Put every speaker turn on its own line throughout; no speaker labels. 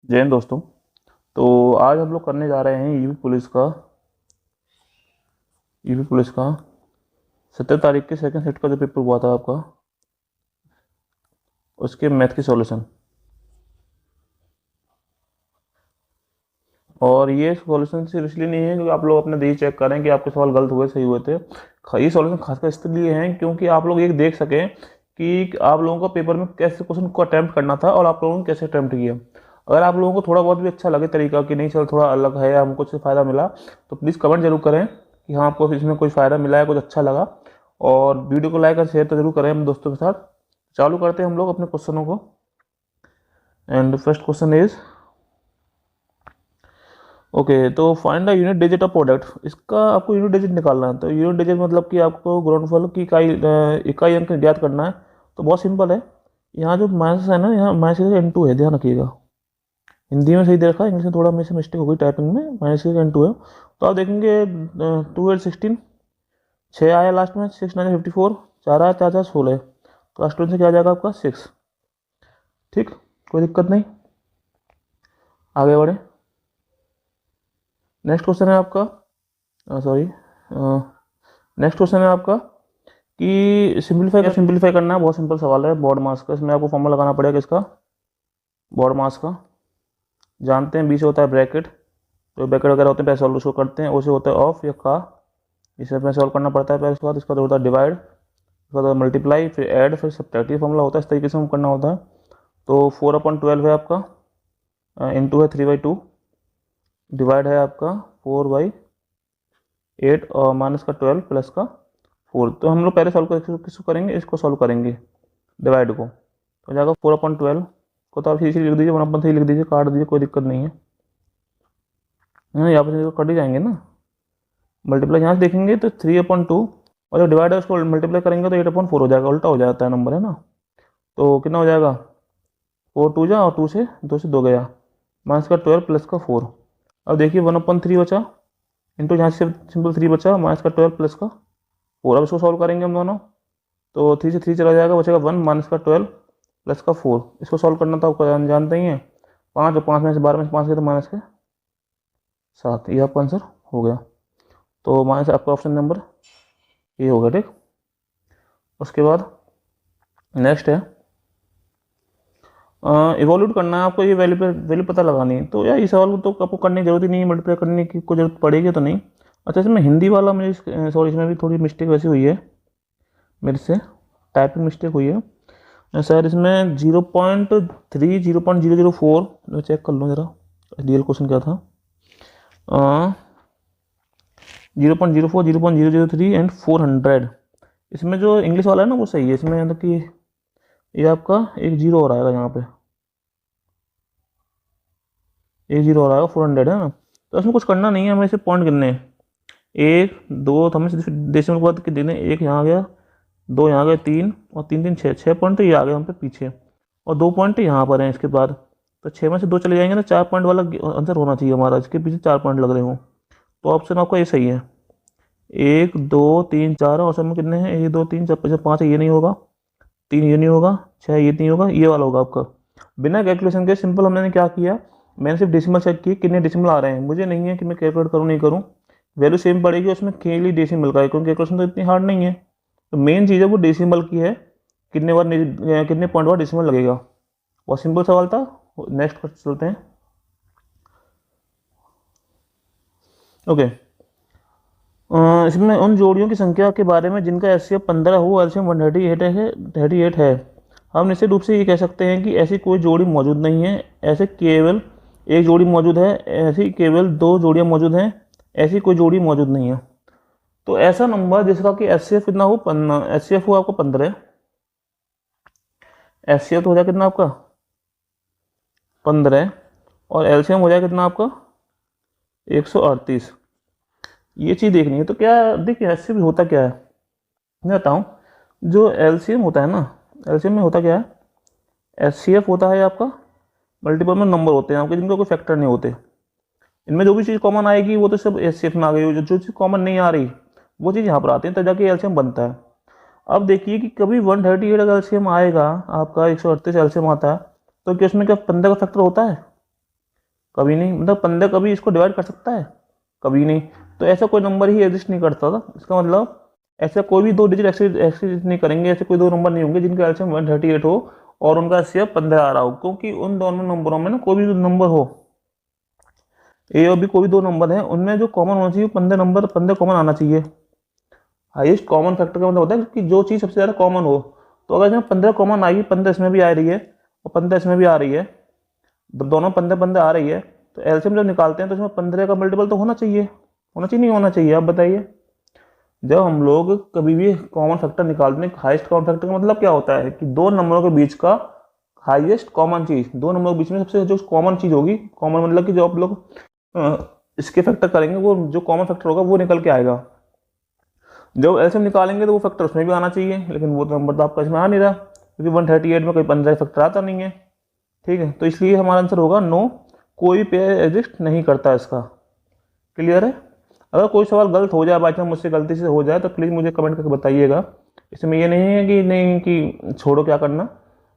जय हिंद दोस्तों। तो आज हम लोग करने जा रहे हैं यूपी पुलिस का 17 तारीख के सेकंड सेट का जो पेपर हुआ था आपका, उसके मैथ की सॉल्यूशन। और ये सॉल्यूशन सिर्फ इसलिए नहीं है क्योंकि आप लोग अपने देख चेक करें कि आपके सवाल गलत हुए सही हुए थे। ये सॉल्यूशन खासकर इसलिए हैं क्योंकि आप लोग ये देख सकें कि आप लोगों को पेपर में कैसे क्वेश्चन को अटैम्प्ट करना था और आप लोगों ने कैसे अटैम्प्ट किया। अगर आप लोगों को थोड़ा बहुत भी अच्छा लगे तरीका कि नहीं चल थोड़ा अलग है या हमको इससे फ़ायदा मिला, तो प्लीज़ कमेंट जरूर करें कि हाँ आपको इसमें कुछ फ़ायदा मिला है, कुछ अच्छा लगा। और वीडियो को लाइक और शेयर तो जरूर करें हम दोस्तों के साथ। चालू करते हैं हम लोग अपने क्वेश्चनों को। And first question is okay, तो find the unit digit of product. इसका आपको यूनिट डिजिट निकालना है। तो यूनिट डिजिट मतलब कि आपको गुणनफल की इकाई अंक ज्ञात करना है। तो बहुत सिंपल है। यहाँ जो माइनस है ना, यहाँ माइनस N2 है, ध्यान रखिएगा। हिंदी में सही देखा, इंग्लिश में थोड़ा मेरे से मिस्टेक हो गई टाइपिंग में। माइनस N2 है। तो आप देखेंगे 2 8 16, 6 आया लास्ट में, 6 9 54, 4 आया, 4 4 16। तो लास्ट से क्या आ जाएगा आपका 6। ठीक, कोई दिक्कत नहीं, आगे बढ़े। नेक्स्ट क्वेश्चन है आपका, सॉरी, नेक्स्ट क्वेश्चन है आपका कि सिंप्लीफाई करना है। बहुत सिंपल सवाल है बोर्ड मास का। इसमें आपको फॉर्मूला लगाना पड़ेगा किसका, बोर्ड मास का। जानते हैं 20 होता है ब्रैकेट, तो ब्रैकेट वगैरह होते हैं, पहले सॉल्व उसको करते हैं। उसे होता है ऑफ या का, इसे अपने सॉल्व करना पड़ता है पहले। उसके बाद इसका होता है डिवाइड, उसके बाद मल्टीप्लाई, फिर ऐड, फिर सब्ट्रैक्ट। ये फॉर्मूला होता है, इस तरीके से हम करना होता है। तो 4/12 है आपका, इंटू है 3/2, डिवाइड है आपका 4/8 और माइनस का 12 प्लस का 4। तो हम लोग पहले सॉल्व किसको करेंगे, इसको सॉल्व करेंगे, डिवाइड को। तो जाएगा 4/12 को, तो आप इसी लिख दीजिए, 1/3 लिख दीजिए, काट दीजिए, कोई दिक्कत नहीं है। यहाँ पर कट ही जाएंगे ना। मल्टीप्लाई यहाँ से देखेंगे तो 3/2, और जब डिवाइड है उसको मल्टीप्लाई करेंगे तो 8/4 हो जाएगा। उल्टा हो जाता है नंबर, है ना। तो कितना हो जाएगा, 4 2 जा, और 2 से 2 गया, माइनस का 12 प्लस का 4। अब देखिए 1/3 बचा, इंटू यहाँ से सिंपल 3 बचा, माइनस का 12 प्लस का 4। अब इसको सॉल्व करेंगे हम दोनों। तो 3 से 3 चला जाएगा, बचेगा 1 माइनस का 12 प्लस का 4। इसको सॉल्व करना था, आपको जानते ही हैं। 5 और 5 में से 12 में से 5 के तो माइनस के 7। ये आपका आंसर हो गया। तो माइनस आपका ऑप्शन नंबर ये होगा। ठीक, उसके बाद नेक्स्ट है इवोल्यूट करना है आपको। ये वैल्यू पता लगानी है। तो यार इस सवाल को तो आपको करने की जरूरत ही नहीं है, मल्टीप्लाई करने की कोई जरूरत पड़ेगी तो नहीं। अच्छा, इसमें हिंदी वाला मुझे सॉरी, इसमें भी थोड़ी मिस्टेक वैसी हुई है मेरे से, टाइपिंग मिस्टेक हुई है सर। इसमें 0.3, 0.004, मैं चेक कर लूँ ज़रा रियल क्वेश्चन क्या था। 0.04, 0.003 एंड 400। इसमें जो इंग्लिश वाला है ना वो सही है। इसमें मतलब कि ये आपका एक जीरो और आएगा, यहाँ पे एक जीरो और आएगा, 400 है ना। तो इसमें कुछ करना नहीं है, हमें इसे पॉइंट गिनने हैं। 1 2, तो हमें सिर्फ डेसिमल के बाद के देने। एक यहाँ आ गया, 2 यहाँ गए, 3 और 3 3 6, 6 पॉइंट तो ये आ गए हम पे पीछे, और 2 पॉइंट यहाँ पर हैं इसके बाद। तो 6 में से 2 चले जाएंगे ना, 4 पॉइंट वाला आंसर होना चाहिए हमारा, इसके पीछे 4 पॉइंट लग रहे हो। तो ऑप्शन आपका ये सही है। 1 2 3 4, और सब में कितने हैं, 1 2 3 4 5 है, ये नहीं होगा। 3 ये नहीं होगा, 6 ये नहीं होगा, ये वाला होगा आपका। बिना कैलकुलेशन के सिंपल हमने क्या किया, मैंने सिर्फ डेसिमल चेक की कितने डेसिमल आ रहे हैं। मुझे नहीं है कि मैं कैलकुलेट करूँ नहीं करूँ, वैल्यू सेम पड़ेगी उसमें, केवल डेसिमल का है, क्योंकि कैलकुलेशन तो इतनी हार्ड नहीं है। तो मेन चीज़ है वो डेसिमल की है, कितने पॉइंट बाद डेसिमल लगेगा। बहुत सिंपल सवाल था। नेक्स्ट चलते हैं। ओके, इसमें उन जोड़ियों की संख्या के बारे में जिनका एचसीएफ 15 हो, एलसीएम 138 है। हम निश्चित रूप से ये कह सकते हैं कि ऐसी कोई जोड़ी मौजूद नहीं है। ऐसे केवल एक जोड़ी मौजूद है, ऐसी केवल 2 जोड़ियां मौजूद हैं, ऐसी कोई जोड़ी मौजूद नहीं है। तो ऐसा नंबर जिसका कि एचसीएफ कितना हो, एचसीएफ हो आपको 15, एचसीएफ हो जाए कितना आपका 15, और एलसीएम हो जाए कितना आपका 138। ये चीज़ देखनी है। तो क्या देखिए, एचसीएफ होता क्या है मैं बताऊँ। जो एलसीएम होता है ना, एलसीएम में होता क्या है, एचसीएफ होता है आपका मल्टीपल में नंबर होते हैं आपके जिनका कोई फैक्टर नहीं होते। इनमें जो भी चीज़ कॉमन आएगी वो तो सब एचसीएफ में आ गई। जो चीज़ कॉमन नहीं आ रही वो चीज़ यहाँ पर आती है, तब जाके एलसीएम बनता है। अब देखिए कि कभी 138 अगर एलसीएम आएगा आपका, 138 एलसीएम आता है, तो क्या उसमें क्या 15 का फैक्टर होता है? कभी नहीं, मतलब 15 कभी इसको डिवाइड कर सकता है? कभी नहीं। तो ऐसा कोई नंबर ही एग्जिस्ट नहीं करता था, इसका मतलब ऐसा कोई भी दो डिजिट एक्सिस्ट नहीं करेंगे, ऐसे कोई दो नंबर नहीं होंगे जिनका एलसीएम 138 हो और उनका एचसीएफ 15 आ रहा हो, क्योंकि उन दोनों नंबरों में ना कोई भी नंबर हो, ए और बी कोई भी दो नंबर है, उनमें जो कॉमन होना चाहिए 15 कॉमन आना चाहिए। हाईएस्ट कॉमन फैक्टर का मतलब होता है कि जो चीज़ सबसे ज़्यादा कॉमन हो। तो अगर इसमें 15 कॉमन आएगी, 15 इसमें भी आ रही है और 15 इसमें भी आ रही है, दोनों 15 आ रही है, तो एलसीएम जब निकालते हैं तो इसमें 15 का मल्टीपल तो होना चाहिए नहीं होना चाहिए? आप बताइए। जब हम लोग कभी भी कॉमन फैक्टर निकालते हैं, हाईएस्ट कॉमन फैक्टर का मतलब क्या होता है कि दो नंबरों के बीच का हाईएस्ट कॉमन चीज़, दो नंबरों के बीच में सबसे जो कॉमन चीज़ होगी, कॉमन मतलब कि जो आप लोग इसके फैक्टर करेंगे वो जो कॉमन फैक्टर होगा वो निकल के आएगा। जब एलसीएम निकालेंगे तो वो फैक्टर उसमें भी आना चाहिए, लेकिन वो तो नंबर तो आपका इसमें आ नहीं रहा, क्योंकि 138 में कोई 15 फैक्टर आता नहीं है। ठीक है, तो इसलिए हमारा आंसर होगा नो, कोई पेयर एग्जिस्ट नहीं करता इसका। क्लियर है? अगर कोई सवाल गलत हो जाए, बाई चांस मुझसे गलती से हो जाए, तो प्लीज़ मुझे कमेंट करके बताइएगा। इसमें ये नहीं है कि नहीं कि छोड़ो क्या करना,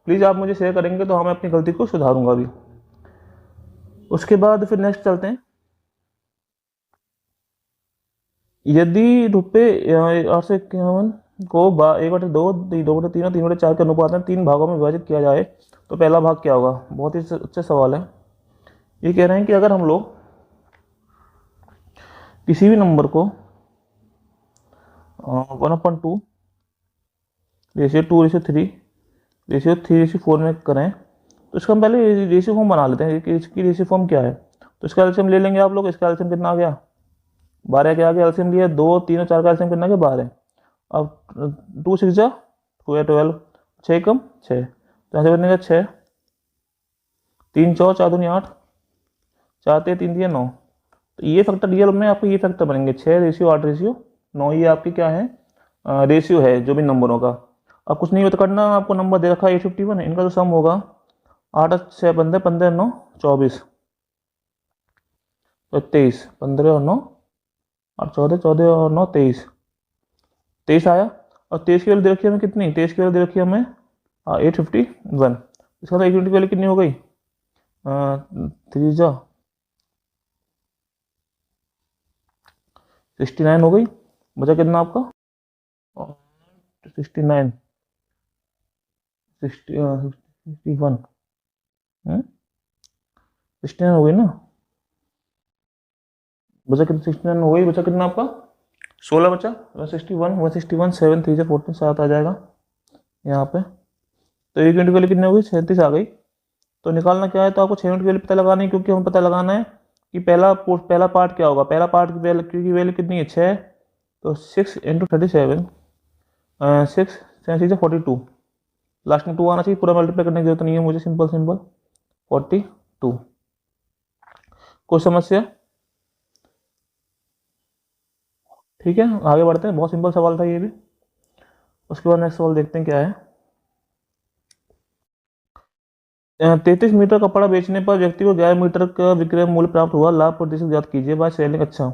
प्लीज़ आप मुझे शेयर करेंगे तो मैं अपनी गलती को सुधारूंगा भी। उसके बाद फिर नेक्स्ट चलते हैं। यदि रुपये 851 को 1/2, 2/3 और 3/4 के अनुपात में 3 भागों में विभाजित किया जाए तो पहला भाग क्या होगा? बहुत ही अच्छा सवाल है। ये कह रहे हैं कि अगर हम लोग किसी भी नंबर को 1/2, रेशियो 2:3, रेशियो 3:4 में करें, तो इसका हम पहले रेशियो फॉर्म बना लेते हैं कि इसकी रेशियो फॉर्म क्या है। तो इसका एलसीएम ले लेंगे आप लोग। इसका एलसीएम कितना आ गया? 12 के आगे एलसीएम लिया, 2, 3 और 4 का एलसीएम कितना आ गया? 12। अब 2 6 जा 12, 6 कम 6, तो यहाँ से बनेगा 6, 3 4 4 दूनी 8, 4 3 3 9। तो ये फैक्टर रियल में आपको ये फैक्टर बनेंगे 6:8:9। ये आपकी क्या है? रेशियो है जो भी नंबरों का। अब कुछ नहीं होता करना, आपको नंबर दे रखा है 851, इनका तो सम होगा 8 6 15, 15 9 24, तो 23, 15 और 9 और 14, 14 और 9 23, 23 आया। और 23 की वैल्यू दे रखी है हमें कितनी? 23 की वैल्यू दे रखी है हमें 851। इसका मतलब 850 की वैल्यू कितनी हो गई? 3 जा 69 हो गई। बचा कितना आपका? 69, 61, 69 हो गई ना? बचा कितना? 69 हो गई। बचा कितना आपका? 16 बचा। 161, 161 7 3 से 14 7 आ जाएगा यहाँ पे। तो एक यूनिट की वैल्यू कितनी हो गई? 37 आ गई। तो निकालना क्या है? तो आपको 6 यूनिट की वैल्यू पता लगानी है, क्योंकि हमें पता लगाना है कि पहला पार्ट क्या होगा। पहला पार्ट की वैल्यू, क्योंकि वैल्यू कितनी है? 6, तो 6 × 37, 6 7 से 42, लास्ट में 2 आना चाहिए, पूरा मल्टीप्लाई करने की जरूरत नहीं है मुझे, सिंपल 42। कोई समस्या? ठीक है, आगे बढ़ते हैं। बहुत सिंपल सवाल था ये भी। उसके बाद नेक्स्ट सवाल देखते हैं क्या है। 33 मीटर कपड़ा बेचने पर व्यक्ति को 11 मीटर का विक्रय मूल्य प्राप्त हुआ, लाभ प्रतिशत ज्ञात कीजिए बाय सेलिंग। अच्छा,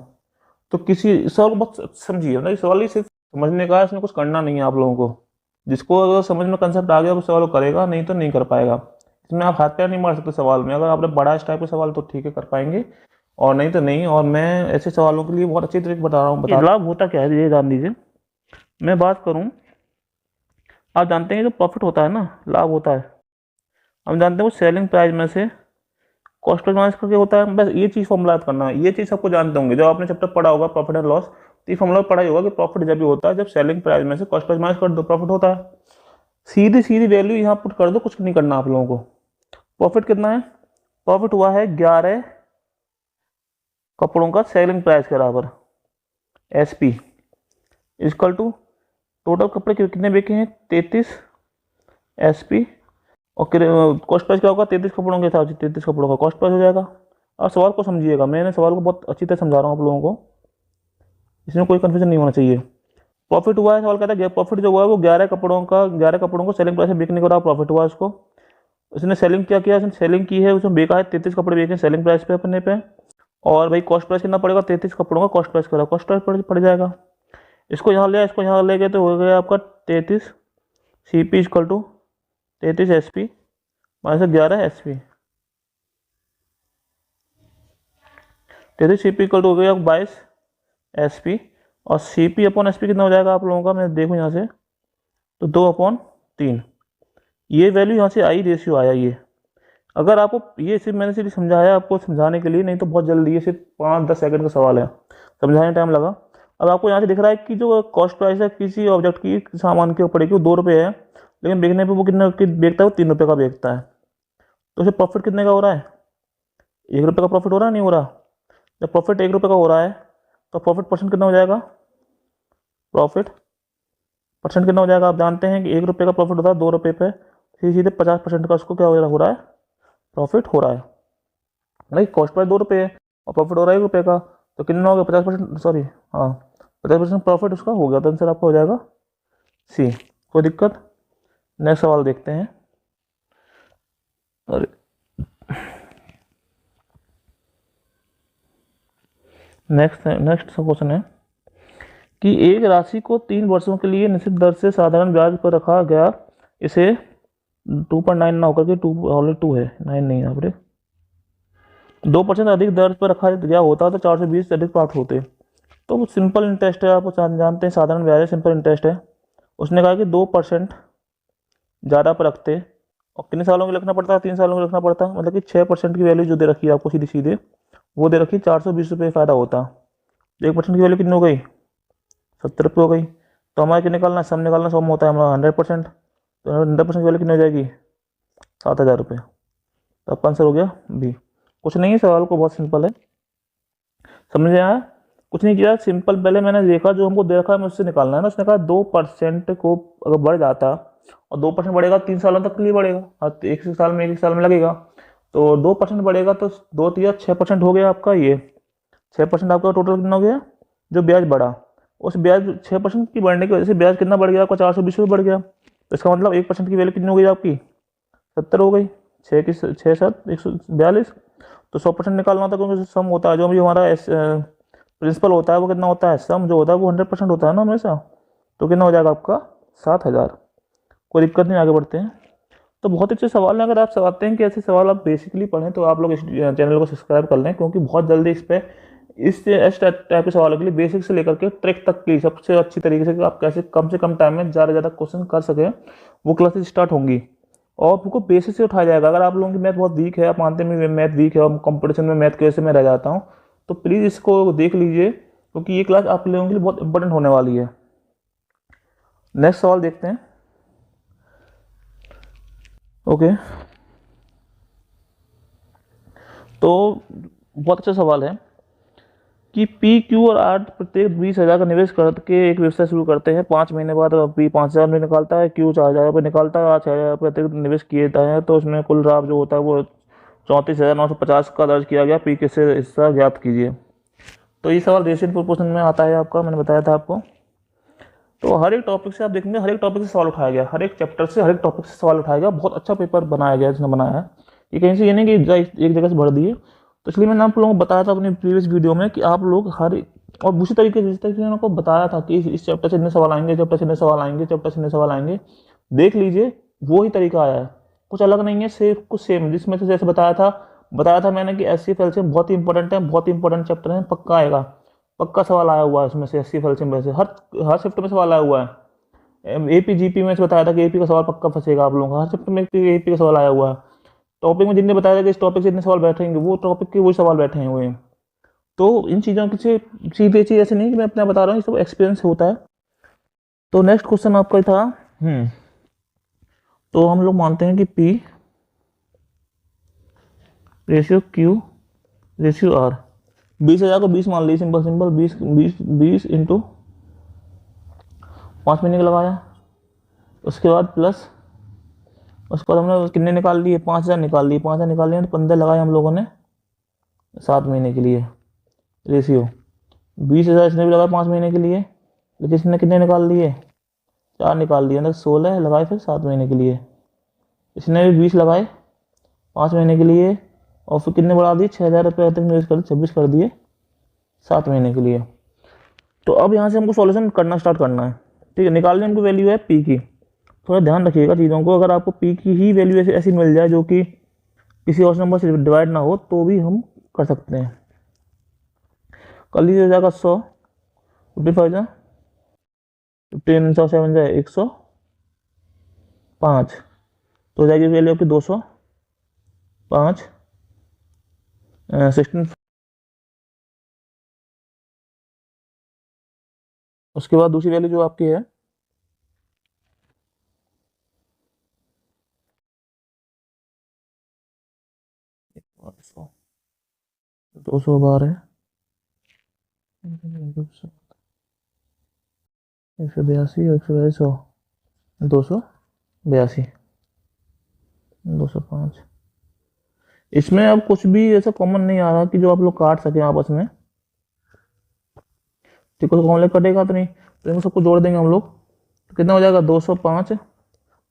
तो किसी सवाल को बहुत समझिए, मतलब इस सवाल ही सिर्फ समझने का है, इसमें कुछ करना नहीं है आप लोगों को। जिसको अगर समझ में कंसेप्ट आ गया वो सवाल करेगा, नहीं तो नहीं कर पाएगा। इसमें आप हाथ पैर नहीं मार सकते सवाल में। अगर आपने बड़ा इस टाइप का सवाल तो ठीक है कर पाएंगे, और नहीं तो नहीं। और मैं ऐसे सवालों के लिए बहुत अच्छी तरीके बता रहा हूँ। लाभ होता क्या है ये जान लीजिए। मैं बात करूँ, आप जानते हैं जो प्रॉफिट होता है ना, लाभ होता है, हम जानते हैं वो सेलिंग प्राइस में से कॉस्ट प्लस माइनस करके होता है। बस ये चीज़ फॉर्मुला याद करना है। ये चीज़ सबको जानते होंगे, जब आपने चैप्टर पढ़ा होगा प्रॉफिट एंड लॉस, तो ये फॉर्मुला पढ़ा ही होगा कि प्रॉफिट जब भी होता है जब सेलिंग प्राइस में से कॉस्ट प्लस माइनस कर दो, प्रॉफिट होता है। सीधी सीधी वैल्यू यहाँ पुट कर दो, कुछ नहीं करना आप लोगों को। प्रॉफिट कितना है? प्रॉफिट हुआ है 11 कपड़ों का सेलिंग प्राइस के बराबर, SP इक्वल टू टोटल कपड़े कितने बेचे हैं? 33 SP, और कॉस्ट प्राइस क्या होगा? 33 कपड़ों के हिसाब से 33 कपड़ों का कॉस्ट प्राइस हो जाएगा। और सवाल को समझिएगा, मैंने सवाल को बहुत अच्छी तरह समझा रहा हूँ आप लोगों को, इसमें कोई कंफ्यूजन नहीं होना चाहिए। प्रॉफिट हुआ है, सवाल कहता है प्रॉफिट जो हुआ है वो 11 कपड़ों को सेलिंग प्राइस से बेचने के बाद प्रॉफिट हुआ उसको। उसने सेलिंग क्या किया? उसने सेलिंग की है, उसमें बेचा है 33 कपड़े बेचे सेलिंग प्राइस पे अपने पे। और भाई कॉस्ट प्राइस कितना पड़ेगा? 33 कपड़ों का कॉस्ट प्राइस करा, कॉस्ट प्राइस पड़ जाएगा। इसको यहाँ ले, इसको यहाँ ले गए तो हो गया आपका 33 CP equal to 33 SP minus 11 SP। 33 CP equal to हो गया 22 SP, और CP अपॉन SP कितना हो जाएगा आप लोगों का, मैं देखूँ यहाँ से, तो 2/3। ये वैल्यू यहाँ से आई, रेशियो आया ये। अगर आपको ये सिर्फ मैंने सिर्फ समझाया आपको समझाने के लिए, नहीं तो बहुत जल्दी, ये सिर्फ 5-10 सेकंड का सवाल है, समझाने टाइम लगा। अब आपको यहाँ से दिख रहा है कि जो कॉस्ट प्राइस है किसी ऑब्जेक्ट की, सामान के ऊपर की, वो 2 रुपये है, लेकिन बेचने पे वो कितने की बेचता है, वो 3 रुपये का बेचता है। तो उसे प्रॉफिट कितने का हो रहा है, 1 रुपये का प्रॉफिट हो रहा है, नहीं हो रहा? जब प्रॉफिट 1 रुपये का हो रहा है तो प्रॉफिट परसेंट कितना हो जाएगा, प्रॉफिट परसेंट कितना हो जाएगा? आप जानते हैं कि 1 रुपये का प्रॉफिट होता है 2 रुपये पे, सीधे 50% का उसको क्या हो रहा है, प्रॉफिट हो रहा है। नहीं, कॉस्ट प्राइस 2 रुपये है और प्रॉफिट हो रहा है 1 रुपये का, तो कितना हो गया, 50%, सॉरी हाँ 50% प्रॉफिट उसका हो गया, तो आंसर आपका हो जाएगा सी। कोई दिक्कत? नेक्स्ट सवाल देखते हैं। अरे नेक्स्ट क्वेश्चन है कि एक राशि को 3 वर्षों के लिए निश्चित दर से साधारण ब्याज पर रखा गया, इसे 2.9 ना होकर के 2 है, 9 नहीं यहाँ पर, 2% अधिक दर पर रखा गया होता तो 420 से अधिक प्राप्त होते। तो सिंपल इंटरेस्ट है, आप जानते हैं साधारण ब्याज है, सिंपल इंटरेस्ट है। उसने कहा कि 2% ज़्यादा पर रखते, और कितने सालों के रखना पड़ता है, 3 सालों के रखना पड़ता, मतलब कि 6% की वैल्यू जो दे रखी है आपको सीधे सीधे, वो दे रखी 420 रुपये फ़ायदा होता। तो 1% की वैल्यू कितनी हो गई, 70 रुपये हो गई। तो हमारे क्या निकालना है, सम निकालना, सम होता है हमारा 100%, तो 100% की वैल्यू कितनी हो जाएगी, 7,000 रुपये। तो आपका आंसर हो गया बी। कुछ नहीं है, सवाल को बहुत सिंपल है, समझ आया? कुछ नहीं किया, सिंपल पहले मैंने देखा जो हमको दे रखा है मुझसे निकालना है ना। उसने कहा 2% को अगर बढ़ जाता, और 2% बढ़ेगा 3 सालों तक के लिए बढ़ेगा, और एक साल में लगेगा, तो 2% बढ़ेगा तो 2 या 6% हो गया आपका, ये 6% आपका टोटल कितना हो गया जो ब्याज बढ़ा। उस ब्याज 6% की बढ़ने की वजह से ब्याज कितना बढ़ गया आपका, 420 रुपये बढ़ गया। तो इसका मतलब 1% की वैल्यू कितनी हो गई आपकी, 70 हो गई, 6 की 6 7 142। तो 100% निकालना होता है, क्योंकि सम होता है जो भी हमारा प्रिंसिपल होता है वो कितना होता है, सम जो होता है वो 100% होता है ना हमेशा। तो कितना हो जाएगा आपका 7,000। कोई दिक्कत नहीं, आगे बढ़ते हैं। तो बहुत अच्छे सवाल हैं, अगर आप चाहते हैं कि ऐसे सवाल आप बेसिकली पढ़ें तो आप लोग इस चैनल को सब्सक्राइब कर लें, क्योंकि बहुत जल्दी इस टाइप के सवालों के लिए बेसिक से लेकर के ट्रिक तक की सबसे अच्छी तरीके से आप कैसे कम से कम टाइम में ज़्यादा क्वेश्चन कर सकें, वो क्लासेस स्टार्ट होंगी और आपको बेसिक से उठाया जाएगा। अगर आप लोगों की मैथ बहुत वीक है, आप मानते हैं मैथ वीक है और कंपटीशन में मैथ की वजह से मैं रह जाता हूँ, तो प्लीज़ इसको देख लीजिए, क्योंकि ये क्लास आप लोगों के लिए बहुत इंपॉर्टेंट होने वाली है। नेक्स्ट सवाल देखते हैं। ओके, तो बहुत अच्छा सवाल है कि पी, क्यू और आर प्रत्येक 20,000 का निवेश करके एक व्यवसाय शुरू करते हैं। 5 महीने बाद पी 5,000 में निकालता है, क्यू 4,000 रुपये निकालता है, 6,000 रुपये अतिरिक्त निवेश किए जाता है, तो उसमें कुल लाभ जो होता है वो 34,950 का दर्ज किया गया। पी के से हिस्सा ज्ञात कीजिए। तो ये सवाल रेशियो प्रोपोर्शन में आता है आपका, मैंने बताया था आपको। तो हर एक टॉपिक से आप देखेंगे, हर एक टॉपिक से सवाल उठाया गया, हर एक चैप्टर से हर एक टॉपिक से सवाल उठाया गया। बहुत अच्छा पेपर बनाया गया जिसने बनाया है, ये कहीं से ये नहीं कि एक जगह से भर दिए। तो इसलिए मैंने आप लोगों को बताया था अपने प्रीवियस वीडियो में कि आप लोग हर और दूसरी तरीके से, जिस तरीके से मैंने आपको बताया था कि इस चैप्टर से इतने सवाल आएंगे, चैप्टर से इतने सवाल आएंगे, चैप्टर से इतने सवाल आएंगे, देख लीजिए वो ही तरीका आया है, कुछ अलग नहीं है, सिर्फ कुछ सेम। जिसमें से जैसे बताया था मैंने कि SCF एलसीएम बहुत ही इंपॉर्टेंट है, बहुत ही इंपॉर्टेंट चैप्टर है, पक्का आएगा, पक्का सवाल आया हुआ है उसमें से। SCF एलसीएम में से हर शिफ्ट में सवाल आया हुआ है। AP GP में से बताया था कि AP का सवाल पक्का फंसेगा आप लोगों का, हर शिफ्ट में AP का सवाल आया हुआ है। टॉपिक में जिनने बताया था कि इस टॉपिक से इतने सवाल बैठेंगे, वो टॉपिक के वही सवाल बैठे हुए हैं। तो इन चीज़ों की से सीधे चीज़ ऐसे नहीं कि मैं अपना बता रहा हूँ, ये सब एक्सपीरियंस होता है। तो नेक्स्ट क्वेश्चन आपका था तो हम लोग मानते हैं कि P ratio Q ratio R, 20,000 को 20 मान ली, सिंपल 20 इंटू 5 महीने का लगाया, उसके बाद प्लस उसके बाद हमने कितने निकाल लिए, 5,000 निकाल लिए, 5,000 निकाल लिए तो 15 लगाए हम लोगों ने 7 महीने के लिए। रेशियो 20,000 इसने भी लगाया 5 महीने के लिए, लेकिन इसने कितने निकाल लिए, 4 निकाल लिए, मतलब 16 लगाए फिर 7 महीने के लिए। इसने भी 20 लगाए 5 महीने के लिए, और फिर कितने बढ़ा दिए, 6,000 रुपये तक निवेश कर 26 कर दिए 7 महीने के लिए। तो अब यहाँ से हमको सॉल्यूशन करना स्टार्ट करना है, ठीक है। निकालने हमको वैल्यू है P की, थोड़ा ध्यान रखिएगा चीज़ों को। अगर आपको P की ही वैल्यू ऐसी मिल जाए जो कि किसी और नंबर से डिवाइड ना हो, तो भी हम कर सकते हैं। कर लीजिए, हो जाएगा 100, 55 जा 15 100 7 जाए 105, तो हो जाएगी वैल्यू आपकी 205 16। उसके बाद दूसरी वैल्यू जो आपकी है 212 है, 182, 182, 100, 282, 205। इसमें अब कुछ भी ऐसा कॉमन नहीं आ रहा कि जो आप लोग काट सकें आपस में, ठीक है, कॉमन कटेगा तो नहीं, तो इनको सबको जोड़ देंगे हम लोग, तो कितना हो जाएगा 205,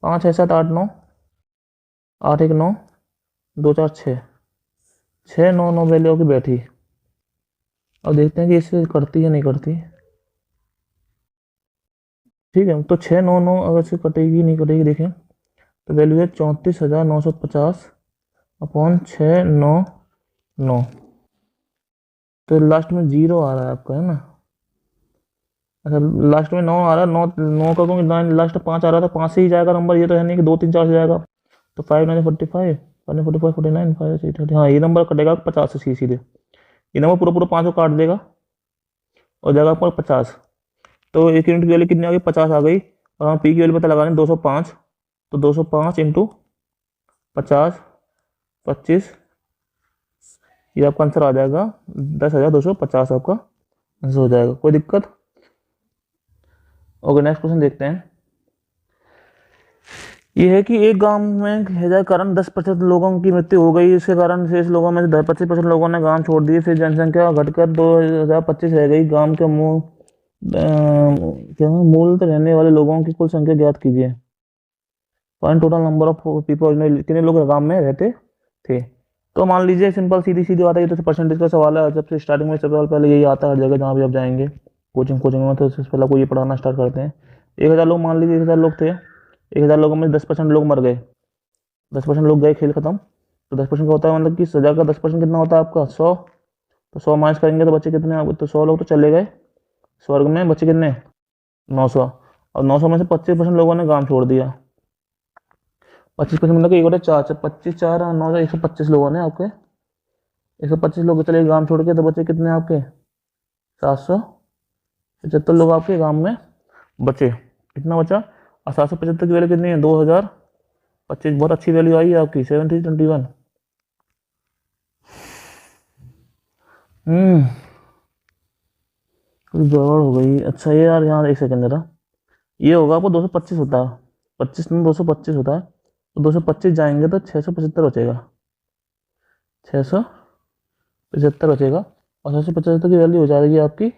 5 6 7 8 9, 8 1 9, 2 4 6, 6 9 9 वैल्यू की बैठी। अब देखते हैं कि इससे कटती है नहीं कटती। ठीक है, तो 6 9 9 अगर से कटेगी नहीं कटेगी, देखें तो वैल्यू है 34,950 अपॉन 6 9 9, तो लास्ट में 0 आ रहा है आपका, है ना। अच्छा, लास्ट में 9 आ रहा है, 9 9 का क्योंकि लास्ट 5 आ रहा था, 5 से ही जाएगा नंबर, ये तो है नहीं कि 2 3 4 से जाएगा। तो 5 9 45, 5 45 49 5 6 30, हाँ ये नंबर कटेगा 50 से सीधे, ये नंबर पूरा पूरा 5 को काट देगा और जाएगा आपका 50। तो एक यूनिट की वैल्यू कितनी आ गई, 50 आ गई। और हम पी की वैल्यू पता लगा रहे हैं 205, तो 205 इंटू 50 25, ये आपका आंसर आ जाएगा 10,250 आपका आंसर हो जाएगा। कोई दिक्कत? ओके, नेक्स्ट क्वेश्चन देखते हैं। ये है कि एक गांव में हैजा के कारण 10% लोगों की मृत्यु हो गई, इसके कारण शेष लोगों में से 25% लोगों ने गांव छोड़ दिए, फिर जनसंख्या घटकर 2025 रह गई। गांव के क्या मूल रहने वाले लोगों की कुल संख्या ज्ञात कीजिए। Find total number of people, कितने लोग गांव में रहते थे। तो मान लीजिए सिंपल सीधी सीधी बात है, ये तो परसेंटेज का सवाल है, जब से स्टार्टिंग में सबसे पहले यही आता है हर जगह जहाँ भी आप जाएंगे कोचिंग में, तो सबसे पहले आपको ये पढ़ाना स्टार्ट करते हैं। 1,000 लोग, मान लीजिए 1,000 लोग थे, 1,000 लोगों में 10% लोग मर गए, 10% लोग गए, खेल खत्म। तो 10% का होता है मतलब कि सजा का 10% कितना होता है आपका 100, तो 100 माइनस करेंगे तो बच्चे कितने आपके, तो 100 लोग तो चले गए स्वर्ग में, बच्चे कितने 900। और 900 में से 25% लोगों ने गांव छोड़ दिया, 25% मतलब कि एक होता है 4 25 4 9 125 लोगों ने आपके, 125 लोग चले गांव छोड़ के, तो बच्चे कितने आपके 775 लोग आपके गांव में बचे। कितना बचा? और 775 की वैल्यू कितनी है 2025, बहुत अच्छी वैल्यू आई है आपकी 7321। कुछ गड़बड़ हो गई। अच्छा ये यार, यहाँ एक सेकंड जरा, ये होगा आपको 225 होता है, 25 में 225 होता है, तो 225 जाएंगे तो 675 बचेगा, 675 बचेगा। और 675 की वैल्यू हो जाएगी आपकी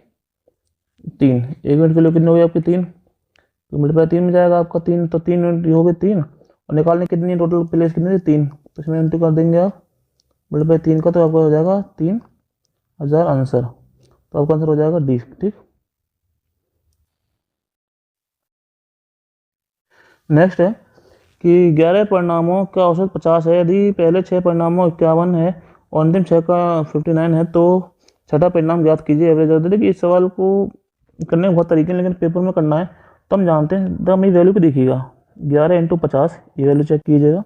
3। एक यूनिट की वैल्यू कितनी होगी आपकी 3, तो मल्टीप्लाई 3 में जाएगा आपका 3, तो 3 यूनिट हो गई 3, और निकालने कितनी टोटल प्लेस कितनी थी 3, तो इसमें एंट्री कर देंगे आप मल्टीप्लाई 3 का, तो आपका हो जाएगा 3,000 आंसर, तो आपका आंसर हो जाएगा डी। ठीक, नेक्स्ट है कि 11 परिणामों का औसत 50 है, यदि पहले 6 परिणामों 51 है और अंतिम 6 का 59 है, तो छठा परिणाम ज्ञात कीजिए एवरेज। देखिए इस सवाल को करने के बहुत तरीके हैं, लेकिन पेपर में करना है तो हम जानते हैं, तो हम ये वैल्यू को देखिएगा 11 इंटू 50, ये वैल्यू चेक कीजिएगा,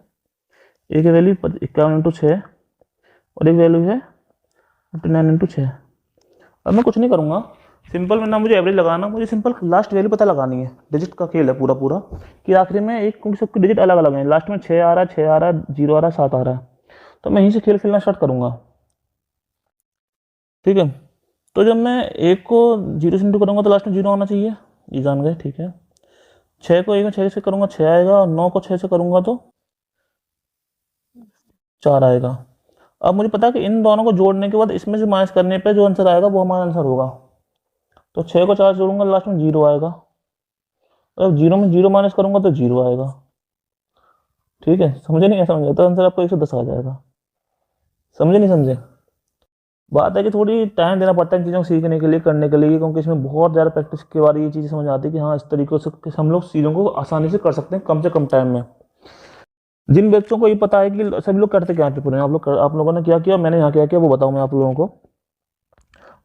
एक वैल्यू 51 इंटू 6 और एक वैल्यू है 59 इंटू 6। अब मैं कुछ नहीं करूँगा, सिंपल में ना मुझे एवरेज लगाना, मुझे सिंपल लास्ट वैल्यू पता लगानी है, डिजिट का खेल है पूरा पूरा, कि आखिरी में एक, क्योंकि सबके डिजिट अलग अलग हैं, लास्ट में 6 आ रहा है, 6 आ रहा है, 0 आ रहा है, 7 आ रहा है, तो मैं यहीं से खेल खेलना स्टार्ट करूँगा। ठीक है, तो जब मैं एक को 0 से इंटू करूँगा तो लास्ट में 0 आना चाहिए, ये जान गए। ठीक है, 6 को 1 6 से करूँगा 6 आएगा, और 9 को 6 से करूँगा तो 4 आएगा। अब मुझे पता है कि इन दोनों को जोड़ने के बाद इसमें से माइनस करने पे जो आंसर आएगा वो हमारा आंसर होगा, तो 6 को 4 से जोड़ूंगा लास्ट में 0 आएगा, और 0 में 0 माइनस करूंगा तो 0 आएगा। ठीक है, समझे नहीं? समझे तो आंसर आपको 110 आ जाएगा। समझे नहीं समझे? बात है कि थोड़ी टाइम देना पड़ता है इन चीज़ों को सीखने के लिए, करने के लिए, क्योंकि इसमें बहुत ज़्यादा प्रैक्टिस के बाद ये चीज़ें समझ आती है कि हाँ इस तरीके से हम लोग चीज़ों को आसानी से कर सकते हैं कम से कम टाइम में। जिन बच्चों को ये पता है कि सभी लोग करते क्या हैं पेपर में, आप लोगों ने क्या किया, मैंने यहाँ क्या किया, वो बताऊँ मैं आप लोगों को।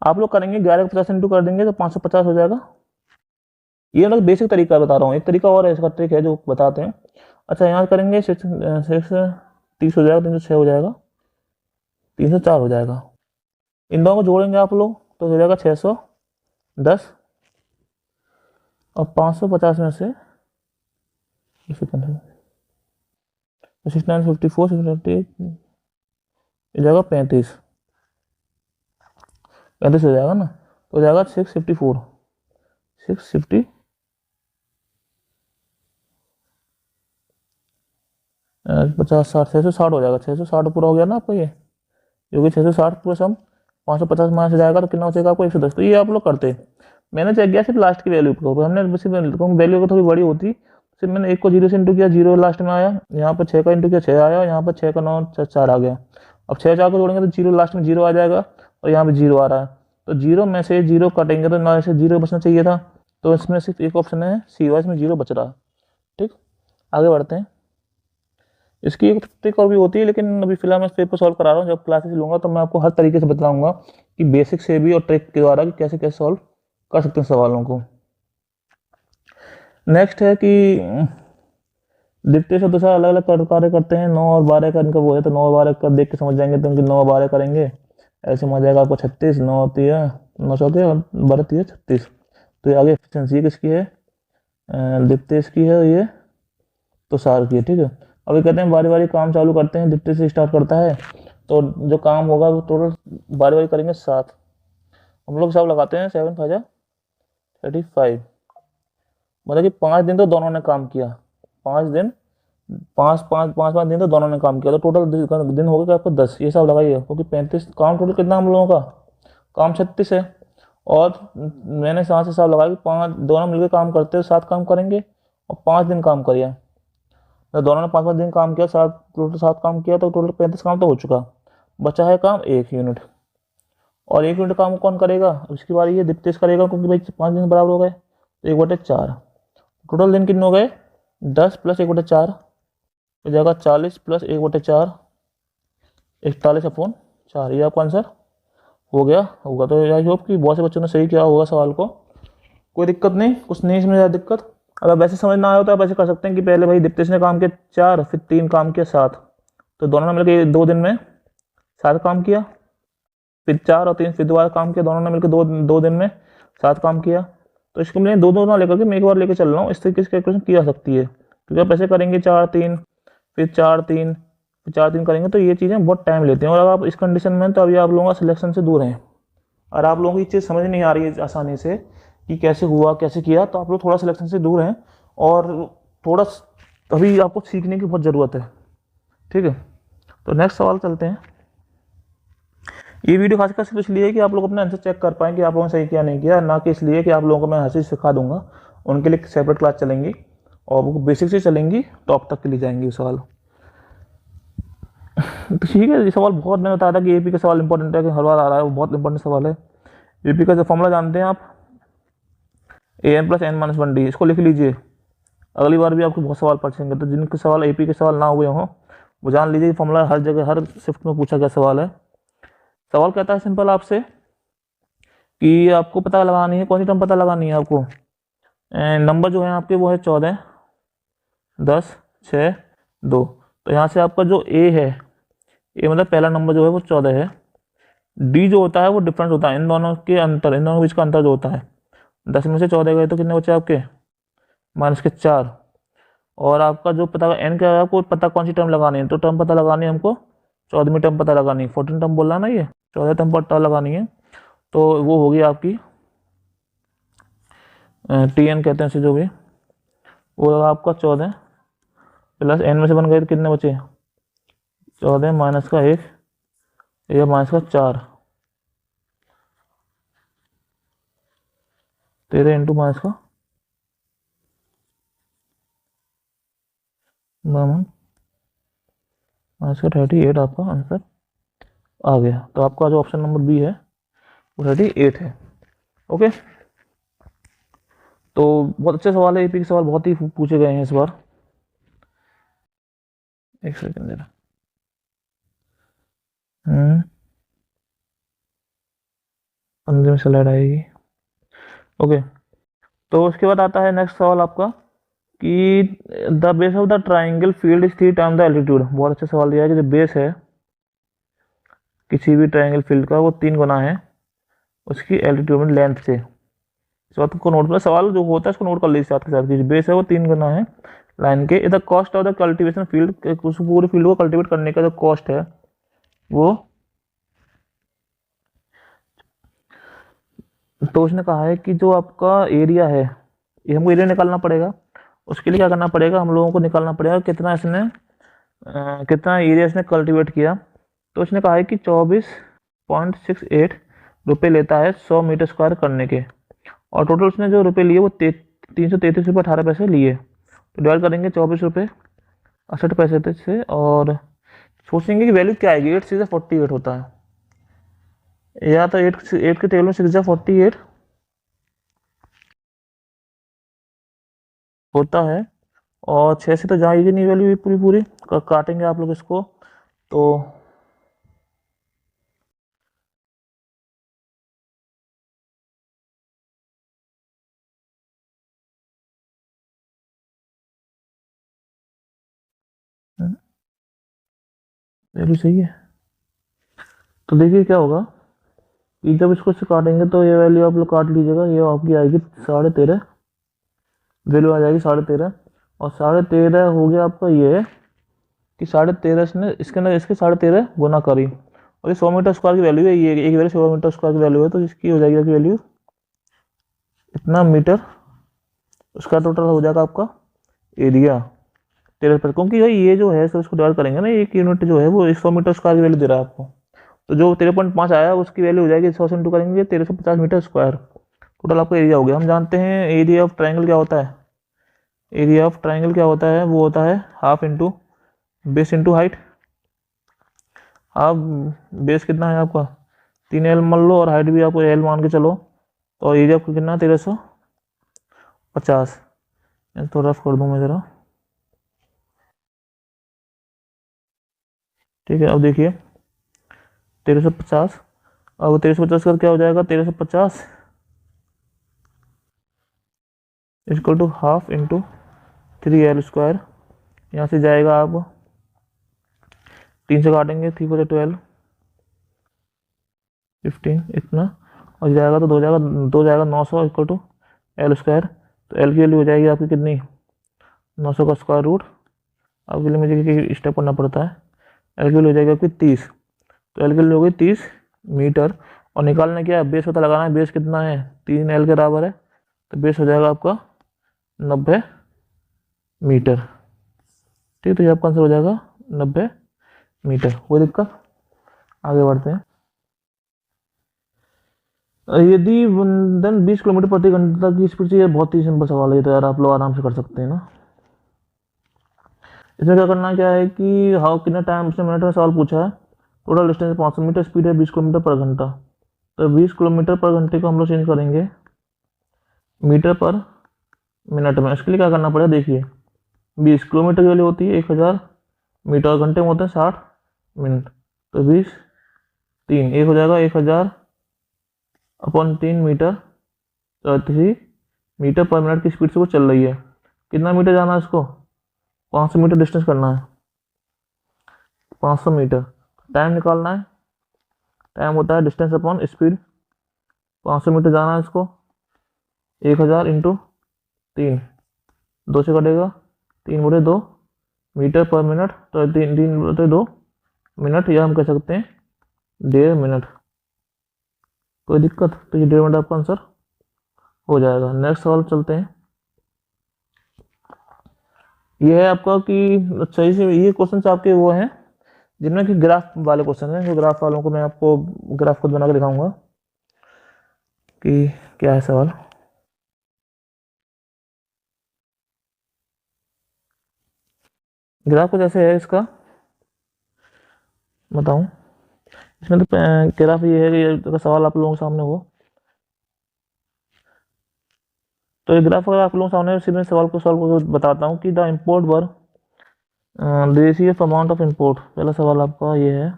आप लोग करेंगे 11 को 50 इंटू कर देंगे तो 550 हो जाएगा। ये ना बेसिक तरीका बता रहा हूँ, एक तरीका और है, इसका ट्रिक है जो बताते हैं। अच्छा यहाँ करेंगे 630 हो जाएगा, 306 हो जाएगा, 304 हो जाएगा। इन दोनों को जोड़ेंगे आप लोग तो हो जाएगा 610, और 550 में से 6954 658 हो जाएगा 35 हो जाएगा ना, तो हो जाएगा 654 650 50 60 660 हो जाएगा। 660 पूरा हो गया ना आपका ये, क्योंकि 660 पूरा सम 550 माइनस जाएगा तो कितना बचेगा आपको 110। तो ये आप लोग करते हैं। मैंने चेक किया सिर्फ लास्ट की वैल्यू को, हमने सिर्फ वैल्यू को थोड़ी बड़ी होती, सिर्फ मैंने एक को 0 से इंटू किया, 0 लास्ट में आया, यहाँ पर 6 का इंटू किया 6 आया, यहाँ पर 6 का 9 4 आ गया। अब 6 4 को जोड़ेंगे तो 0 लास्ट में 0 आ जाएगा, और यहाँ पे 0 आ रहा है, तो 0 में से 0 कटेंगे तो ना से 0 बचना चाहिए था, तो इसमें सिर्फ एक ऑप्शन है सी वाई, इसमें 0 बच रहा है। ठीक, आगे बढ़ते हैं। इसकी एक ट्रिक और भी होती है, लेकिन अभी फिलहाल मैं इस पेपर सॉल्व करा रहा हूँ। जब क्लासेस लूँगा तो मैं आपको हर तरीके से बताऊँगा कि बेसिक से भी और ट्रिक के द्वारा कि कैसे कैसे सॉल्व कर सकते हैं सवालों को। नेक्स्ट है कि द्वितीय सदस्य अलग अलग कार्य करते हैं। 9 और 12 का इनका वो है, तो 9 और 12 का देख के समझ जाएंगे, तो उनके 9 और 12 करेंगे, ऐसे समझ जाएगा आपको 36, 9 3 9 चौथे और 12 3 36। तो ये आगे एफिशिएंसी किसकी है, द्वितीय इसकी है ये, तो सार की है। ठीक है, अभी कहते हैं बारी बारी काम चालू करते हैं, द्वितीय से स्टार्ट करता है, तो जो काम होगा वो टोटल बारी बारी करेंगे 7। हम लोग सब लगाते हैं 7 5 35, मतलब कि 5 दिन तो दोनों ने काम किया, 5 दिन, 5 दिन तो दोनों ने काम किया, तो टोटल दिन हो गया आपको 10। ये सब लगाइए, क्योंकि 35 काम टोटल कितना हम लोगों का काम 36 है, और मैंने 7 से 7 लगाया कि 5 दोनों मिलकर काम करते हैं 7 काम करेंगे, और 5 दिन काम करिए, तो दोनों ने 5 दिन काम किया, 7 टोटल 7 काम किया, तो टोटल 35 काम तो हो चुका। बचा है काम 1 यूनिट, और 1 यूनिट काम कौन करेगा, उसकी बारी ये द्वितीय करेगा, क्योंकि भाई 5 दिन बराबर हो गए, तो 1/4 टोटल दिन कितने हो गए 10 प्लस 1/4 हो जाएगा 40 प्लस 1/4 41/4। ये आपका आंसर हो गया होगा। तो आई होप कि बहुत से बच्चों ने सही किया होगा सवाल को, कोई दिक्कत नहीं, कुछ नहीं इसमें ज़्यादा दिक्कत। अगर वैसे समझ ना आया तो आप ऐसे कर सकते हैं कि पहले भाई दीप्तेश ने काम किया 4, फिर 3 काम किया 7, तो दोनों ने मिलकर 2 दिन में 7 काम किया, फिर 4 और 3 फिर दोबारा काम किया, दोनों ने मिलकर 2 दिन में 7 काम किया। तो इसको मैं 2 ना लेकर के मैं एक बार लेकर चल रहा हूँ, इस तरीके से कैलकुलेशन की जा सकती है, क्योंकि आप ऐसे करेंगे 4 3 फिर 4 3 फिर 4 3 करेंगे तो ये चीज़ें बहुत टाइम लेती हैं, और अगर आप इस कंडीशन में तो अभी आप लोगों का सिलेक्शन से दूर हैं, और आप लोगों को ये चीज़ समझ नहीं आ रही है आसानी से कि कैसे हुआ कैसे किया, तो आप लोग थोड़ा सिलेक्शन से दूर हैं, और थोड़ा अभी आपको सीखने की बहुत ज़रूरत है। ठीक है, तो नेक्स्ट सवाल चलते हैं। ये वीडियो खासकर सिर्फ इसलिए है कि आप लोग अपना आंसर चेक कर पाएँ कि आप लोगों ने सही किया नहीं किया, ना कि इसलिए कि आप लोगों को मैं हर चीज़ सिखा दूंगा। उनके लिए सेपरेट क्लास चलेंगी, और वो बेसिक से चलेंगी, टॉप तक के लिए जाएंगी सवाल। तो ठीक है, ये सवाल बहुत, मैंने बताया था कि एपी का सवाल इंपॉर्टेंट है, कि हर बार आ रहा है, वो बहुत इंपॉर्टेंट सवाल है। एपी का जो फॉर्मूला जानते हैं आप, an+n-1d, इसको लिख लीजिए, अगली बार भी आपको बहुत सवाल पूछेंगे, तो जिनके सवाल एपी के सवाल ना हुए हों वो जान लीजिए फॉर्मूला हर जगह हर शिफ्ट में पूछा गया सवाल है। सवाल कहता है सिंपल आपसे कि आपको पता लगानी है, कौन सी टर्म पता लगानी है आपको, नंबर जो है आपके वो है 14 10 6 2। तो यहाँ से आपका जो ए है, ए मतलब पहला नंबर जो है वो 14 है, डी जो होता है वो डिफरेंस होता है इन दोनों के अंतर, इन दोनों के बीच का अंतर जो होता है, 10 में से 14 गए तो कितने बचे आपके -4। और आपका जो पता एन क्या है, आपको पता कौन सी टर्म लगानी है, तो टर्म पता लगानी है हमको 14वीं टर्म पता लगानी है, 14 टर्म बोला ना, ये 14 टर्म पता लगानी है, तो वो होगी आपकी टी एन कहते हैं इसे जो भी, वो आपका 14 प्लस एन में से बन गए तो कितने बचे 14 माइनस का 1 या माइनस का 4, 13 इंटू माइनस का माइनस का 38 आपका आंसर आ गया। तो आपका जो ऑप्शन नंबर बी है वो 38 है। ओके, तो बहुत अच्छे सवाल है, एपी के सवाल बहुत ही पूछे गए हैं इस बार। एक सेकंड जरा, अंदर में स्लाइड आएगी। ओके, तो उसके बाद आता है नेक्स्ट सवाल आपका कि the base of the triangle field is 3 time the altitude. बहुत अच्छा सवाल दिया है कि जो बेस है किसी भी ट्राइंगल फील्ड का वो 3 गुना है उसकी एल्टीट्यूड में लेंथ से। इस बात को नोट कर, सवाल जो होता है उसको नोट कर लीजिए साथ के साथ कि बेस है वो 3 गुना है लाइन के। The cost of the cultivation field, उस पूरे फील्ड को कल्टीवेट करने का जो कॉस्ट है वो, तो उसने कहा है कि जो आपका एरिया है, ये हमको एरिया निकालना पड़ेगा। उसके लिए क्या करना पड़ेगा, हम लोगों को निकालना पड़ेगा कितना इसने कितना एरिया इसने कल्टीवेट किया। तो उसने कहा है कि 24.68 रुपये लेता है 100 मीटर स्क्वायर करने के, और टोटल उसने जो रुपये लिए वो 333 रुपये 18 पैसे लिए। तो डिवाइड करेंगे 24 रुपये 68 पैसे से, और सोचेंगे कि वैल्यू क्या आएगी। 8 सीधा 48 होता है, या तो 8 के टेबल में 6 48 होता है, और 6 से तो जाएगी नहीं वैल्यू पूरी पूरी, काटेंगे आप लोग इसको तो वैल्यू सही है। तो देखिए क्या होगा कि जब इसको से काटेंगे तो ये वैल्यू आप लोग काट लीजिएगा, ये आपकी आएगी 13.5, वैल्यू आ जाएगी 13.5। और 13.5 हो गया आपका ये कि 13.5 इसने इसके अंदर इसके 13.5 गुना करी, और ये 100 मीटर स्क्वायर की वैल्यू है, ये एक वैल्यू 100 मीटर स्क्वायर की वैल्यू है, तो इसकी हो जाएगी आपकी वैल्यू इतना मीटर। उसका टोटल हो जाएगा आपका एरिया 13 क्योंकि भाई ये जो है सर इसको डिवाइड करेंगे ना, एक यूनिट जो है वो 100 मीटर स्क्वायर की वैल्यू दे रहा है आपको, तो जो 13.5 आया उसकी वैल्यू हो जाएगी 100 से इंटू करेंगे 1350 मीटर स्क्वायर। टोटल आपका एरिया हो गया। हम जानते हैं एरिया ऑफ ट्राइंगल क्या होता है, एरिया ऑफ ट्राइंगल क्या होता है, वो होता है half into base into height. Half base कितना है आपका 3L मान लो, और हाइट भी आपको L मान के चलो, तो एरिया आपको कितना 1350। तो रफ कर दूँ मैं ज़रा, ठीक है। अब देखिए 1350, अब 1350 का क्या हो जाएगा, 1350 equal to half into 3L square. यहाँ से जाएगा आप 3 से काटेंगे, 3 4 12 15 इतना, और जाएगा तो 2 जाएगा 900 इक्वल टू L स्क्वायर। तो L की वैल्यू हो जाएगी आपकी कितनी 900 का स्क्वायर रूट। अब के लिए मुझे स्टेप करना पड़ता है। L की वैल्यू हो जाएगी आपकी 30, तो L की वैल्यू हो गई 30 मीटर। और निकालना क्या है, बेस पता लगाना है, बेस कितना है 3L के बराबर है, तो बेस हो जाएगा आपका 90 मीटर। ठीक है, तो ये आपका आंसर हो जाएगा 90 मीटर। कोई दिक्कत, आगे बढ़ते हैं। यदि देन 20 किलोमीटर प्रति घंटा की स्पीड से, ये बहुत ही सिंपल सवाल है, तो यार आप लोग आराम से कर सकते हैं ना। इसमें क्या करना क्या है कि हाउ कितना टाइम उसने मिनट में सवाल पूछा है। टोटल डिस्टेंस 500 मीटर, स्पीड है 20 किलोमीटर पर घंटा, तो 20 किलोमीटर पर घंटे को हम लोग चेंज करेंगे मीटर पर मिनट में। इसके लिए क्या करना पड़ेगा, देखिए 20 किलोमीटर की वैल्यू होती है 1000 मीटर, घंटे में होते हैं 60 मिनट, तो 20 3 एक हो जाएगा 1000 अपॉन 3 मीटर, तो 3 मीटर पर मिनट की स्पीड से वो चल रही है। कितना मीटर जाना है इसको, 500 मीटर डिस्टेंस करना है, 500 मीटर। टाइम निकालना है, टाइम होता है डिस्टेंस अपॉन स्पीड। 500 मीटर जाना है इसको, 1000 इंटू 3, 2 से कटेगा 3 बटे 2 मीटर पर मिनट, तो 3 बटे 2 मिनट, या हम कह सकते हैं 1.5 मिनट। कोई दिक्कत, तो ये 1.5 मिनट आपका आंसर हो जाएगा। नेक्स्ट सवाल चलते हैं। ये है आपका कि सही से ये क्वेश्चन आपके वो हैं जिनमें कि ग्राफ वाले क्वेश्चन हैं, जो ग्राफ वालों को मैं आपको ग्राफ खुद बना के दिखाऊंगा कि क्या है सवाल। ग्राफ कुछ ऐसे है, इसका बताऊं। इसमें तो ग्राफ ये है कि अगर सवाल आप लोगों के सामने हो, तो ये ग्राफ अगर आप लोगों के सामने है, मैं सवाल को सॉल्व करके बताता हूँ कि the import were the ratio of amount of import. पहला सवाल आपका ये है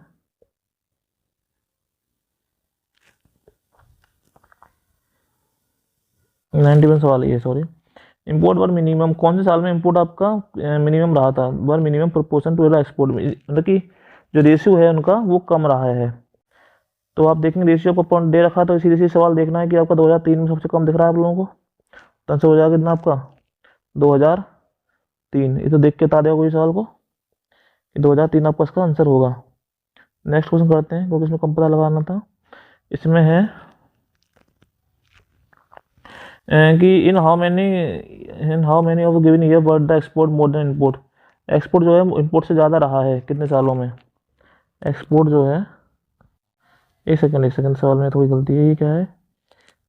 91 सवाल ये, सॉरी। इम्पोर्ट वर मिनिमम, कौन से साल में इम्पोर्ट आपका मिनिमम रहा था? वर मिनिमम प्रोपोर्शन टू एक्सपोर्ट में, मतलब कि जो रेशियो है उनका वो कम रहा है। तो आप देखेंगे रेशियो को पॉइंट दे रखा है, तो इसी इसी सवाल देखना है कि आपका 2003 में सबसे कम दिख रहा है आप लोगों को, तो आंसर हो जाएगा कितना आपका 2003। ये तो देख के बता देगा कोई सवाल को कि 2003 आपका इसका आंसर होगा। नेक्स्ट क्वेश्चन करते हैं, क्योंकि इसमें कम पता लगाना था। इसमें है कि in how many of given year were the export more than import. Export जो है इम्पोर्ट से ज़्यादा रहा है कितने सालों में? एक्सपोर्ट जो है, एक सेकंड सवाल में थोड़ी गलती है। ये क्या है?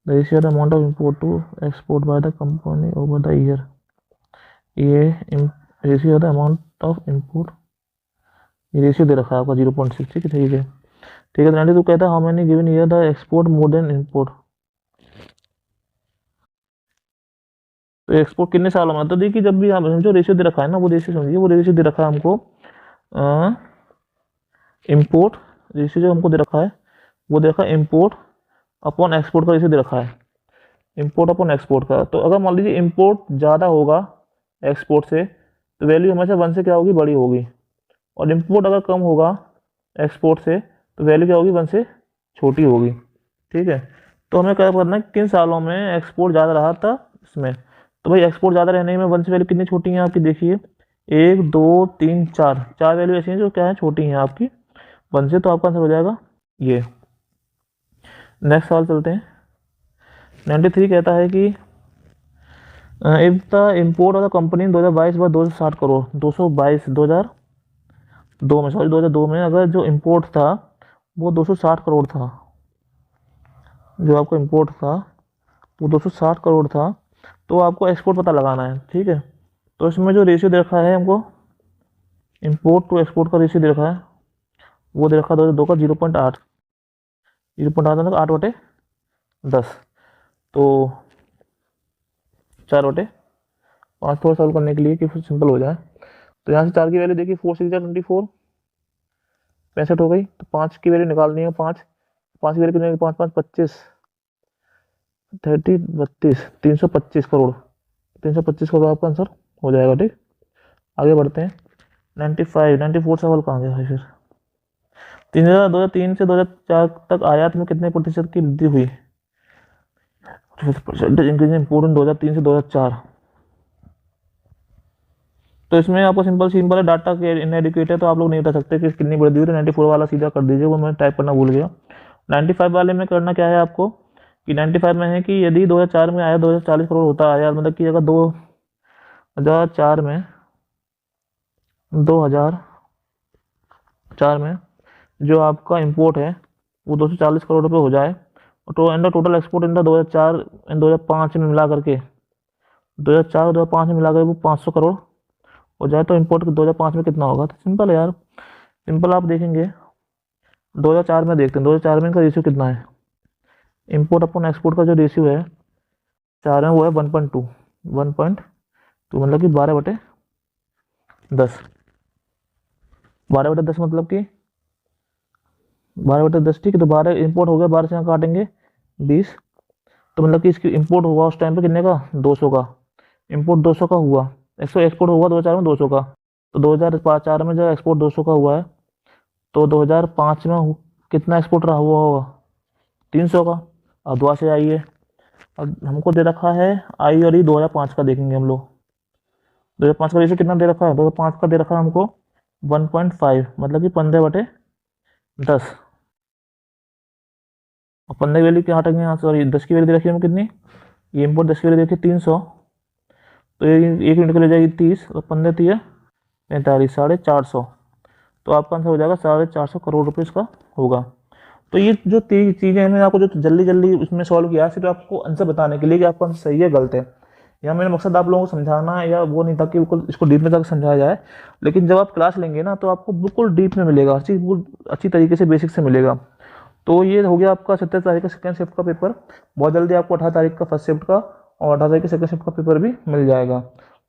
The ratio the amount of import to export by the company over the year. ये ratio the amount of import, ये रेशियो दे रखा है आपका 0.6। ठीक है ठीक है। 92 कहता है how many given year the export more than import. तो एक्सपोर्ट कितने सालों में? तो देखिए जब भी हम जो रेशियो दे रखा है ना, वो रेशियो समझिए, वो रेशियो दे रखा है हमको इम्पोर्ट रेशियो जो हमको दे रखा है वो दे रखा है इम्पोर्ट अपॉन एक्सपोर्ट का रेशियो दे रखा है, इम्पोर्ट अपॉन एक्सपोर्ट का। तो अगर मान लीजिए इम्पोर्ट ज़्यादा होगा एक्सपोर्ट से, तो वैल्यू हमेशा 1 से क्या होगी, बड़ी होगी। और इम्पोर्ट अगर कम होगा एक्सपोर्ट से, तो वैल्यू क्या होगी, 1 से छोटी होगी। ठीक है। तो हमें क्या करना है, किन सालों में एक्सपोर्ट ज़्यादा रहा था इसमें। तो भाई एक्सपोर्ट ज़्यादा रहने में 1 से वैल्यू कितनी छोटी है आपकी, देखिए 1 2 3 4, 4 वैल्यू ऐसी हैं जो क्या है, छोटी हैं आपकी 1 से। तो आपका आंसर हो जाएगा ये। नेक्स्ट सवाल चलते हैं। 93 कहता है कि if the import of the company 2022 व 260 करोड़ 222 2002 में, सॉरी 2002 में अगर जो इम्पोर्ट था वो 260 करोड़ था, जो आपको इम्पोर्ट था वो 260 करोड़ था, तो आपको एक्सपोर्ट पता लगाना है। ठीक है। तो इसमें जो रेशियो दे रखा है हमको, इम्पोर्ट टू एक्सपोर्ट का रेशियो दे रखा है, वो दे रखा है 2002 का 0.8 मतलब 8/10। तो 4/5 थोड़ा सॉल्व करने के लिए कि फिर सिंपल हो जाए। तो यहाँ से 4 की वैल्यू देखिए 4 6 24 65 हो गई। तो 5 की वैल्यू निकालनी है, 5 की वैल्यू कितनी, 5 5 25 30 32 325 करोड़। 325 करोड़ आपका आंसर हो जाएगा। ठीक, आगे बढ़ते हैं। 94 सवाल कहाँ गया है फिर। 2003 से 2004 तक आयात में कितने प्रतिशत की वृद्धि हुई? परसेंटेज इंक्रीज इम्पोर्ट 2003 से 2004। तो इसमें आपको सिंपल है, डाटा के इनएडिक्वेट है तो आप लोग नहीं बता सकते कि कितनी वृद्धि हुई। तो 94 वाला सीधा कर दीजिए, वो मैं टाइप करना भूल गया। 95 वाले में करना क्या है आपको कि 95 में है कि यदि 2004 में आया 2040 करोड़ होता आया, मतलब कि अगर 2004 में 2004 में जो आपका इंपोर्ट है वो 240 करोड़ रुपए हो जाए, और in the total export in the 2004 and 2005 में मिला करके 2004 और 2005 में मिला करके वो 500 करोड़ हो जाए, तो इंपोर्ट 2005 में कितना होगा? तो सिंपल है यार, सिंपल आप देखेंगे 2004 में देखते हैं, 2004 में इनका रेशियो कितना है, इंपोर्ट अपॉन एक्सपोर्ट का जो रेशियो है 4 में वो है 1.2 मतलब कि 12/10। 12/10 मतलब कि 12/10। ठीक है। तो 12 इंपोर्ट हो गया, 12 से यहाँ काटेंगे 20, तो मतलब कि इसकी इंपोर्ट हुआ उस टाइम पे कितने का, 200 का। इंपोर्ट 200 का हुआ, एक्सपोर्ट हुआ 2004 में 200 का। तो 2004 में जब एक्सपोर्ट 200 का हुआ है, तो 2005 में कितना एक्सपोर्ट रहा हुआ होगा, 300 का। अब दुआ से आइए, अब हमको दे रखा है आई और ई 2005 का देखेंगे हम लोग। 2005 का रेशियो कितना दे रखा है, 2005 का दे रखा है हमको 1.5 मतलब कि 15/10। और 15 की वैल्यू क्या हटेंगे यहाँ, सॉरी 10 की वैल्यू दे रखी है हमें कितनी, ये इंपोर्ट 10 की वैल्यू देखिए 300, तो ये 1 यूनिट के ले जाएगी 30 और 15 3 45 450। तो आपका आंसर हो जाएगा 450 करोड़ रुपये इसका होगा। तो ये जो चीज़ें मैंने आपको जो जल्दी उसमें सॉल्व किया सिर्फ आपको आंसर बताने के लिए कि आपका आंसर सही है गलत है, या मेरा मकसद आप लोगों को समझाना या वो नहीं था कि बिल्कुल इसको डीप में तक समझाया जाए। लेकिन जब आप क्लास लेंगे ना, तो आपको बिल्कुल डीप में मिलेगा, हर चीज़ बिल्कुल अच्छी तरीके से बेसिक से मिलेगा। तो ये हो गया आपका 27 तारीख का सेकंड शिफ्ट का पेपर। बहुत जल्दी आपको 18 तारीख का फर्स्ट शिफ्ट का और 18 तारीख के सेकंड शिफ्ट का पेपर भी मिल जाएगा।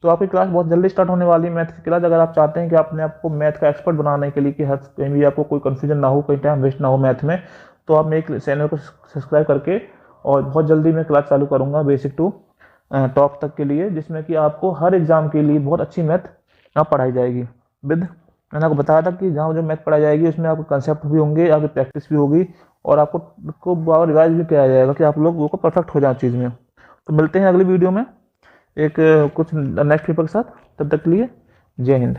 तो आपकी क्लास बहुत जल्दी स्टार्ट होने वाली है, मैथ की क्लास। अगर आप चाहते हैं कि अपने आपको मैथ का एक्सपर्ट बनाने के लिए कि हर कहीं भी आपको कोई कन्फ्यूजन ना हो, कहीं टाइम वेस्ट ना हो मैथ में, तो आप मेरे चैनल को सब्सक्राइब करके, और बहुत जल्दी मैं क्लास चालू करूँगा बेसिक टू टॉप तक के लिए, जिसमें कि आपको हर एग्ज़ाम के लिए बहुत अच्छी मैथ यहाँ पढ़ाई जाएगी। मैंने आपको बताया था कि जहाँ जो मैथ पढ़ाई जाएगी उसमें आपको कंसेप्ट भी होंगे, आपकी प्रैक्टिस भी होगी, और आपको बार रिवाइज भी किया जाएगा कि आप लोग वो को परफेक्ट हो जाए चीज़ में। तो मिलते हैं अगली वीडियो में एक कुछ नेक्स्ट पेपर के साथ, तब तक के लिए जय हिंद।